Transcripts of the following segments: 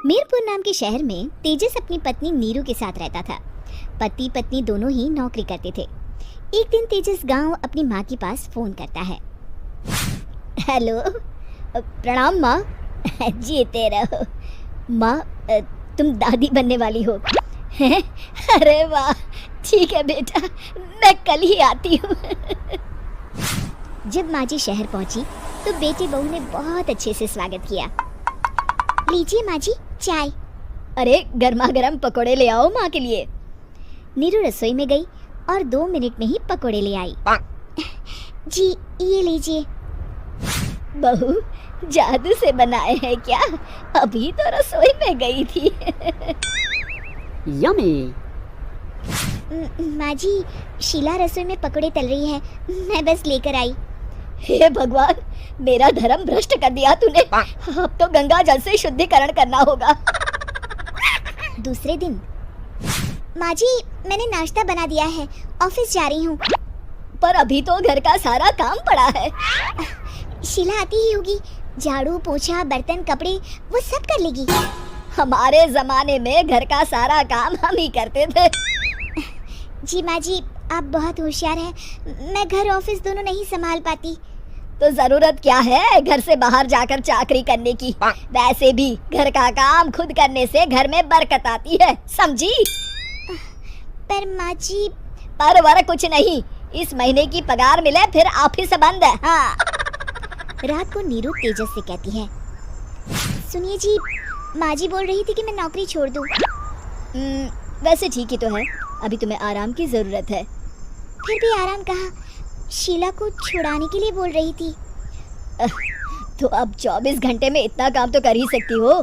मीरपुर नाम के शहर में तेजस अपनी पत्नी नीरू के साथ रहता था। पति पत्नी दोनों ही नौकरी करते थे। एक दिन तेजस गांव अपनी माँ के पास फोन करता है। हेलो, प्रणाम माँ। जीते रहो माँ, तुम दादी बनने वाली हो? अरे वाह, ठीक है बेटा, मैं कल ही आती हूँ। जब माँ जी शहर पहुंची तो बेटी बहू ने बहुत अच्छे से स्वागत किया। लीजिए माँ जी चाय। अरे गर्मा गर्म पकोड़े ले आओ माँ के लिए। नीरू रसोई में गई और 2 मिनट में ही पकोड़े ले आई। जी ये लीजिए। बहू जादू से बनाए हैं क्या? अभी तो रसोई में गई थी। यम्मी। माँ जी, शीला रसोई में पकोड़े तल रही है, मैं बस लेकर आई। हे भगवान, मेरा धर्म भ्रष्ट कर दिया तूने। अब तो गंगा जल से शुद्धिकरण करना होगा। दूसरे दिन, माँ जी मैंने नाश्ता बना दिया है, ऑफिस जा रही हूँ। पर अभी तो घर का सारा काम पड़ा है। शीला आती ही होगी, झाड़ू पोछा बर्तन कपड़े वो सब कर लेगी। हमारे जमाने में घर का सारा काम हम ही करते थे। जी माँ जी, आप बहुत होशियार हैं, मैं घर ऑफिस दोनों नहीं संभाल पाती। तो जरूरत क्या है घर से बाहर जाकर चाकरी करने की? वैसे भी घर का काम खुद करने से घर में बरकत आती है, समझी? पर माँ जी। पर वर कुछ नहीं, इस महीने की पगार मिले फिर ऑफिस बंद है। हाँ। रात को नीरू तेजस से कहती है, सुनिए जी, माँ जी बोल रही थी कि मैं नौकरी छोड़ दूं। वैसे ठीक ही तो है, अभी तुम्हें आराम की जरूरत है। फिर भी आराम कहाँ, शीला को छुड़ाने के लिए बोल रही थी। तो अब 24 घंटे में इतना काम तो कर ही सकती हो।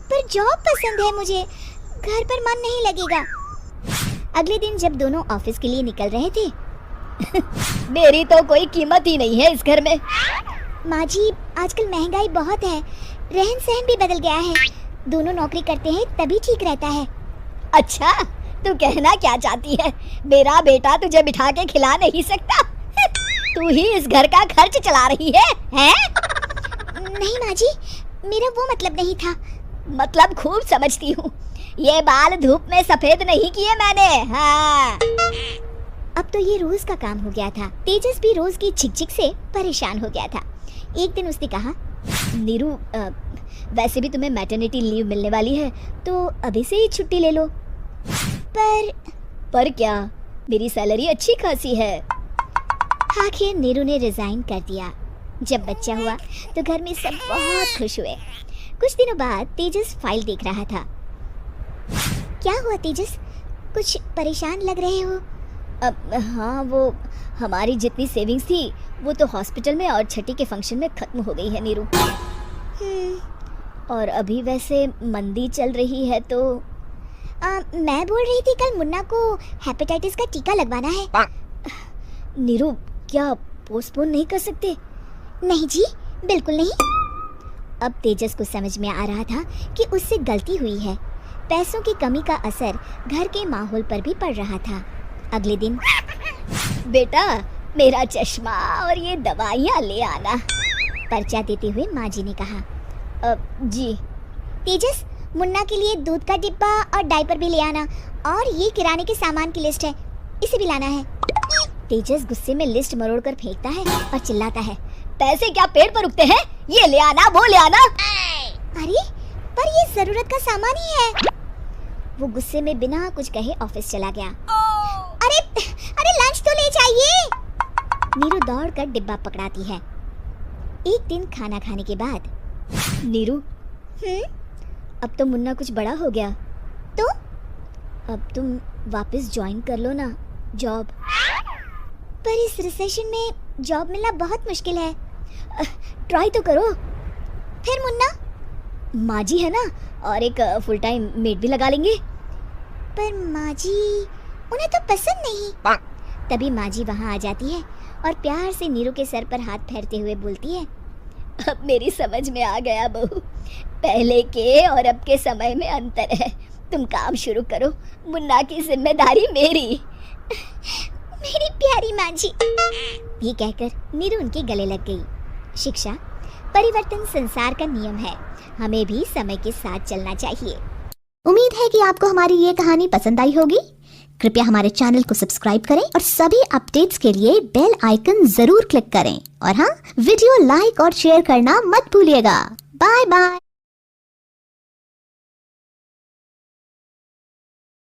पर जॉब पसंद है मुझे, घर पर मन नहीं लगेगा। अगले दिन जब दोनों ऑफिस के लिए निकल रहे थे, मेरी तो कोई कीमत ही नहीं है इस घर में। माँ जी, आजकल महंगाई बहुत है, रहन सहन भी बदल गया है, दोनों नौकरी करते हैं तभी ठीक रहता है। अच्छा, तू कहना क्या चाहती है? मेरा बेटा तुझे बिठा के खिला नहीं सकता? तू ही इस घर का खर्च चला रही है, हैं? नहीं माँ जी, मेरा वो मतलब नहीं था। मतलब खूब समझती हूँ, ये बाल धूप में सफेद नहीं किए मैंने। हाँ। अब तो ये रोज का काम हो गया था। तेजस भी रोज की झिकझिक से परेशान हो गया था। एक दिन उसने कहा, नीरू, वैसे भी तुम्हें मैटरनिटी लीव मिलने वाली है, तो अभी से ही छुट्टी ले लो। पर क्या, मेरी सैलरी अच्छी खासी है। आखिर नीरू ने रिजाइन कर दिया। जब बच्चा हुआ तो घर में सब बहुत खुश हुए। कुछ दिनों बाद तेजस फाइल देख रहा था। क्या हुआ तेजस, कुछ परेशान लग रहे हो? हाँ, वो हमारी जितनी सेविंग्स थी वो तो हॉस्पिटल में और छठी के फंक्शन में खत्म हो गई है नीरू। और अभी वैसे मंदी चल रही है तो मैं बोल रही थी कल मुन्ना को हेपेटाइटिस का टीका लगवाना है। नीरू, क्या पोस्टपोन नहीं कर सकते? नहीं जी, बिल्कुल नहीं। अब तेजस को समझ में आ रहा था कि उससे गलती हुई है। पैसों की कमी का असर घर के माहौल पर भी पड़ रहा था। अगले दिन, बेटा मेरा चश्मा और ये दवाइयाँ ले आना, पर्चा देते हुए माँ जी ने कहा। जी। तेजस, मुन्ना के लिए दूध का डिब्बा और डायपर भी ले आना, और ये किराने के सामान की लिस्ट है, इसे भी लाना है। तेजस गुस्से में लिस्ट मरोड़कर फेंकता है और चिल्लाता है, पैसे क्या पेड़ पर उगते हैं? ये ले आना, वो ले आना। अरे पर ये जरूरत का सामान ही है। वो गुस्से में बिना कुछ कहे ऑफिस चला गया। अरे अरे लंच तो ले जाइए। नीरू दौड़कर डिब्बा पकड़ाती है। एक दिन खाना खाने के बाद, नीरू, अब तो मुन्ना कुछ बड़ा हो गया, तो अब तुम वापस ज्वाइन कर लो ना जॉब। पर इस रिसेशन में जॉब मिलना बहुत मुश्किल है। ट्राई तो करो। फिर मुन्ना? माँ जी है ना, और एक फुल टाइम मेड भी लगा लेंगे। पर माँ जी, उन्हें तो पसंद नहीं। तभी माँ जी वहाँ आ जाती है और प्यार से नीरू के सर पर हाथ फेरते हुए बोलती है, अब मेरी समझ में आ गया बहू, पहले के और अब के समय में अंतर है। तुम काम शुरू करो, मुन्ना की जिम्मेदारी मेरी। मेरी प्यारी माँ जी। ये कहकर नीरू उनके गले लग गई। शिक्षा, परिवर्तन संसार का नियम है, हमें भी समय के साथ चलना चाहिए। उम्मीद है कि आपको हमारी ये कहानी पसंद आई होगी। कृपया हमारे चैनल को सब्सक्राइब करें और सभी अपडेट्स के लिए बेल आइकन जरूर क्लिक करें। और हाँ, वीडियो लाइक और शेयर करना मत भूलिएगा। Bye bye.